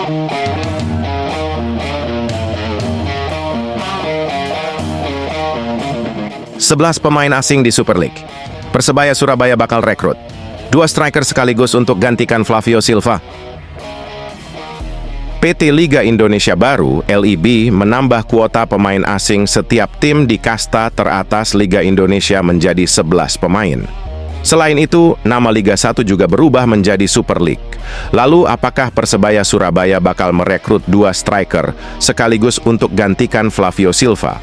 11 pemain asing di Super League. Persebaya Surabaya bakal rekrut 2 striker sekaligus untuk gantikan Flavio Silva. PT Liga Indonesia Baru (LIB) menambah kuota pemain asing setiap tim di kasta teratas Liga Indonesia menjadi 11 pemain. Selain itu, nama Liga 1 juga berubah menjadi Super League. Lalu, apakah Persebaya Surabaya bakal merekrut 2 striker sekaligus untuk gantikan Flavio Silva?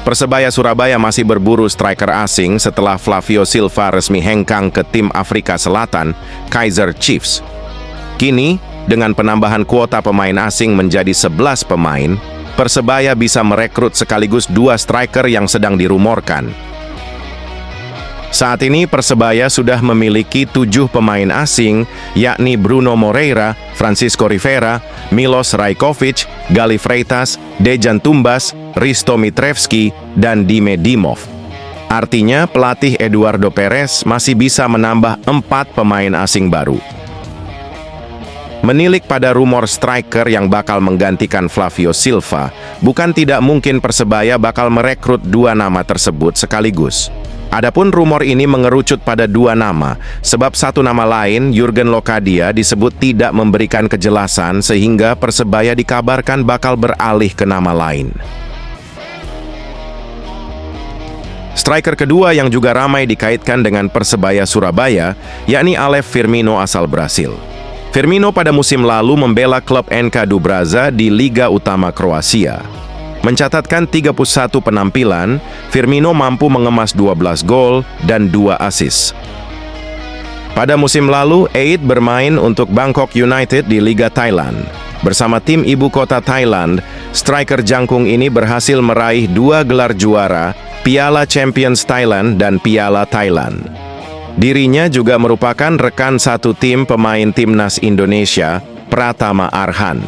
Persebaya Surabaya masih berburu striker asing setelah Flavio Silva resmi hengkang ke tim Afrika Selatan, Kaizer Chiefs. Kini, dengan penambahan kuota pemain asing menjadi 11 pemain, Persebaya bisa merekrut sekaligus 2 striker yang sedang dirumorkan. Saat ini Persebaya sudah memiliki 7 pemain asing, yakni Bruno Moreira, Francisco Rivera, Milos Rajkovic, Gali Freitas, Dejan Tumbas, Risto Mitrevski, dan Dime Dimov. Artinya pelatih Eduardo Perez masih bisa menambah 4 pemain asing baru. Menilik pada rumor striker yang bakal menggantikan Flavio Silva, bukan tidak mungkin Persebaya bakal merekrut 2 nama tersebut sekaligus. Adapun rumor ini mengerucut pada 2 nama, sebab satu nama lain, Jurgen Locadia, disebut tidak memberikan kejelasan sehingga Persebaya dikabarkan bakal beralih ke nama lain. Striker kedua yang juga ramai dikaitkan dengan Persebaya Surabaya, yakni Alev Firmino asal Brasil. Firmino pada musim lalu membela klub NK Dubraza di Liga Utama Kroasia. Mencatatkan 31 penampilan, Firmino mampu mengemas 12 gol dan 2 assist. Pada musim lalu, Eid bermain untuk Bangkok United di Liga Thailand. Bersama tim ibu kota Thailand, striker jangkung ini berhasil meraih 2 gelar juara, Piala Champions Thailand dan Piala Thailand. Dirinya juga merupakan rekan satu tim pemain timnas Indonesia, Pratama Arhan.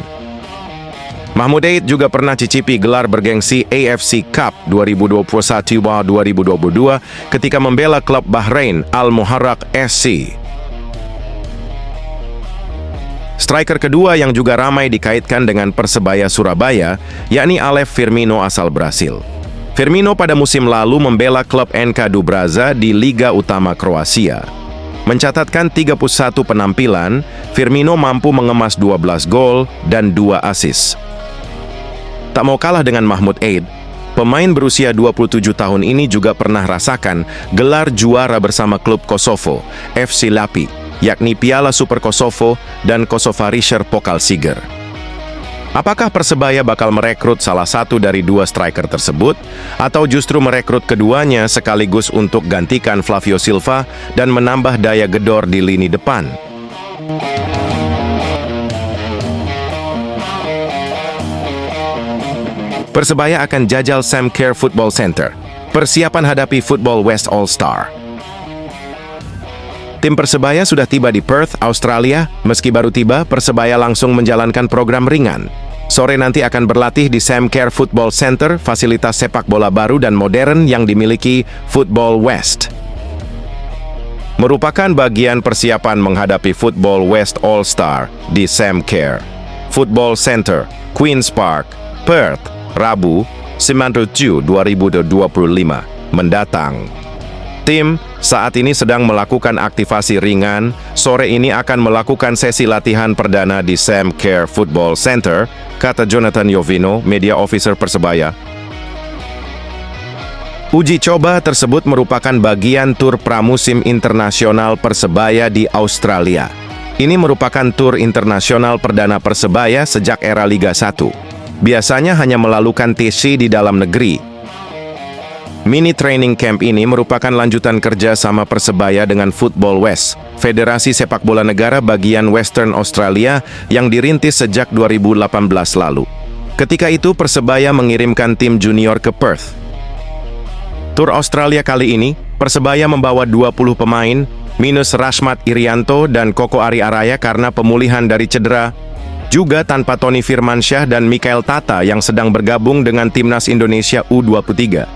Mahmud Eid juga pernah cicipi gelar bergengsi AFC Cup 2021-2022 ketika membela klub Bahrain Al-Muharraq SC. Striker kedua yang juga ramai dikaitkan dengan Persebaya Surabaya, yakni Alev Firmino asal Brasil. Firmino pada musim lalu membela klub NK Dubraza di Liga Utama Kroasia. Mencatatkan 31 penampilan, Firmino mampu mengemas 12 gol dan 2 assist. Tak mau kalah dengan Mahmud Eid, pemain berusia 27 tahun ini juga pernah rasakan gelar juara bersama klub Kosovo, FC Lapi, yakni Piala Super Kosovo dan Kosovarischer Pokalsieger. Apakah Persebaya bakal merekrut salah satu dari 2 striker tersebut, atau justru merekrut keduanya sekaligus untuk gantikan Flavio Silva dan menambah daya gedor di lini depan? Persebaya akan jajal Sam Kerr Football Center. Persiapan hadapi Football West All-Star. Tim Persebaya sudah tiba di Perth, Australia. Meski baru tiba, Persebaya langsung menjalankan program ringan. Sore nanti akan berlatih di Sam Kerr Football Center, fasilitas sepak bola baru dan modern yang dimiliki Football West. Merupakan bagian persiapan menghadapi Football West All-Star di Sam Kerr Football Center, Queen's Park, Perth, Rabu, 9 Juli 2025 mendatang. Tim saat ini sedang melakukan aktivasi ringan. Sore ini akan melakukan sesi latihan perdana di Sam Kerr Football Center, kata Jonathan Jovino, media officer Persebaya. Uji coba tersebut merupakan bagian tur pramusim internasional Persebaya di Australia. Ini merupakan tur internasional perdana Persebaya sejak era Liga 1. Biasanya hanya melakukan TC di dalam negeri. Mini training camp ini merupakan lanjutan kerja sama Persebaya dengan Football West, Federasi Sepak Bola Negara bagian Western Australia yang dirintis sejak 2018 lalu. Ketika itu Persebaya mengirimkan tim junior ke Perth. Tur Australia kali ini, Persebaya membawa 20 pemain, minus Rashmat Irianto dan Koko Ari Araya karena pemulihan dari cedera, juga tanpa Tony Firmansyah dan Mikael Tata yang sedang bergabung dengan Timnas Indonesia U23.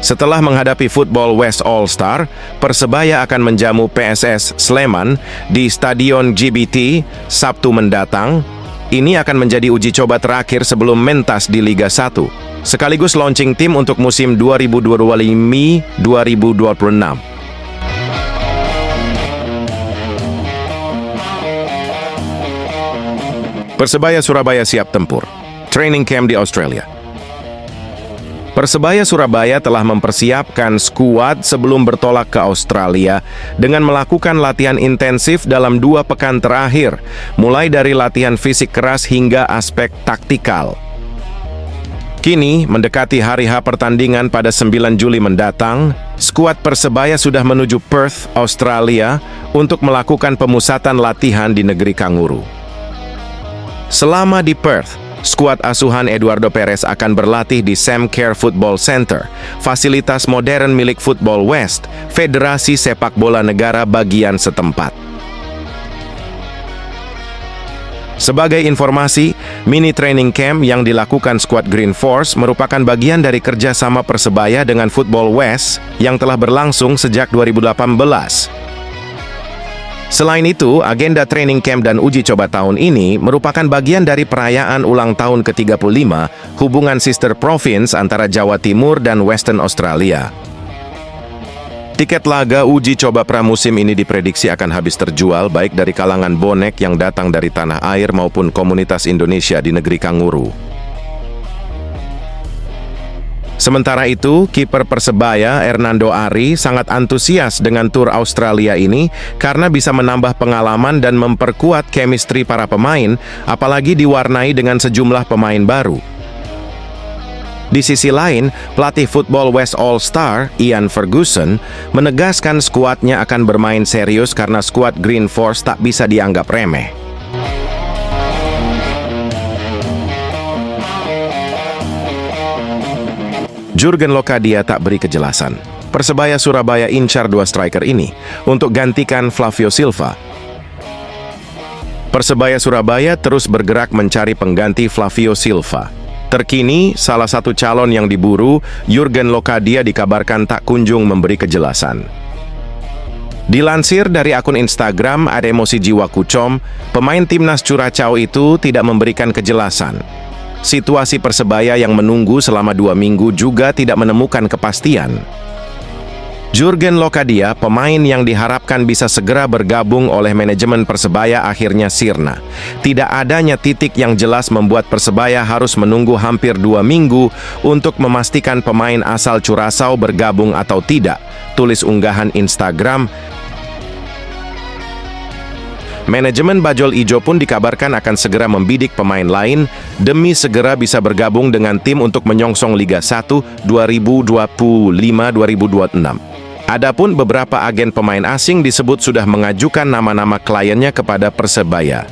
Setelah menghadapi Football West All-Star, Persebaya akan menjamu PSS Sleman di Stadion GBT Sabtu mendatang. Ini akan menjadi uji coba terakhir sebelum mentas di Liga 1, sekaligus launching tim untuk musim 2025-2026. Persebaya Surabaya siap tempur. Training camp di Australia. Persebaya Surabaya telah mempersiapkan skuad sebelum bertolak ke Australia dengan melakukan latihan intensif dalam 2 pekan terakhir, mulai dari latihan fisik keras hingga aspek taktikal. Kini, mendekati hari H pertandingan pada 9 Juli mendatang, skuad Persebaya sudah menuju Perth, Australia, untuk melakukan pemusatan latihan di negeri kanguru. Selama di Perth, skuad asuhan Eduardo Perez akan berlatih di Sam Kerr Football Center, fasilitas modern milik Football West, Federasi Sepak Bola Negara bagian setempat. Sebagai informasi, mini training camp yang dilakukan skuad Green Force merupakan bagian dari kerjasama Persebaya dengan Football West yang telah berlangsung sejak 2018. Selain itu, agenda training camp dan uji coba tahun ini merupakan bagian dari perayaan ulang tahun ke-35 hubungan sister province antara Jawa Timur dan Western Australia. Tiket laga uji coba pramusim ini diprediksi akan habis terjual baik dari kalangan bonek yang datang dari tanah air maupun komunitas Indonesia di negeri kanguru. Sementara itu, kiper Persebaya, Hernando Ari, sangat antusias dengan tur Australia ini karena bisa menambah pengalaman dan memperkuat chemistry para pemain, apalagi diwarnai dengan sejumlah pemain baru. Di sisi lain, pelatih Football West All-Star, Ian Ferguson, menegaskan skuadnya akan bermain serius karena skuad Green Force tak bisa dianggap remeh. Jurgen Locadia tak beri kejelasan. Persebaya Surabaya incar 2 striker ini untuk gantikan Flavio Silva. Persebaya Surabaya terus bergerak mencari pengganti Flavio Silva. Terkini, salah satu calon yang diburu, Jurgen Locadia dikabarkan tak kunjung memberi kejelasan. Dilansir dari akun Instagram @emosi jiwa kucom, pemain timnas Curaçao itu tidak memberikan kejelasan. Situasi Persebaya yang menunggu selama 2 minggu juga tidak menemukan kepastian. Jurgen Locadia, pemain yang diharapkan bisa segera bergabung oleh manajemen Persebaya akhirnya sirna. Tidak adanya titik yang jelas membuat Persebaya harus menunggu hampir 2 minggu untuk memastikan pemain asal Curaçao bergabung atau tidak, tulis unggahan Instagram. Manajemen Bajul Ijo pun dikabarkan akan segera membidik pemain lain demi segera bisa bergabung dengan tim untuk menyongsong Liga 1 2025-2026. Adapun beberapa agen pemain asing disebut sudah mengajukan nama-nama kliennya kepada Persebaya.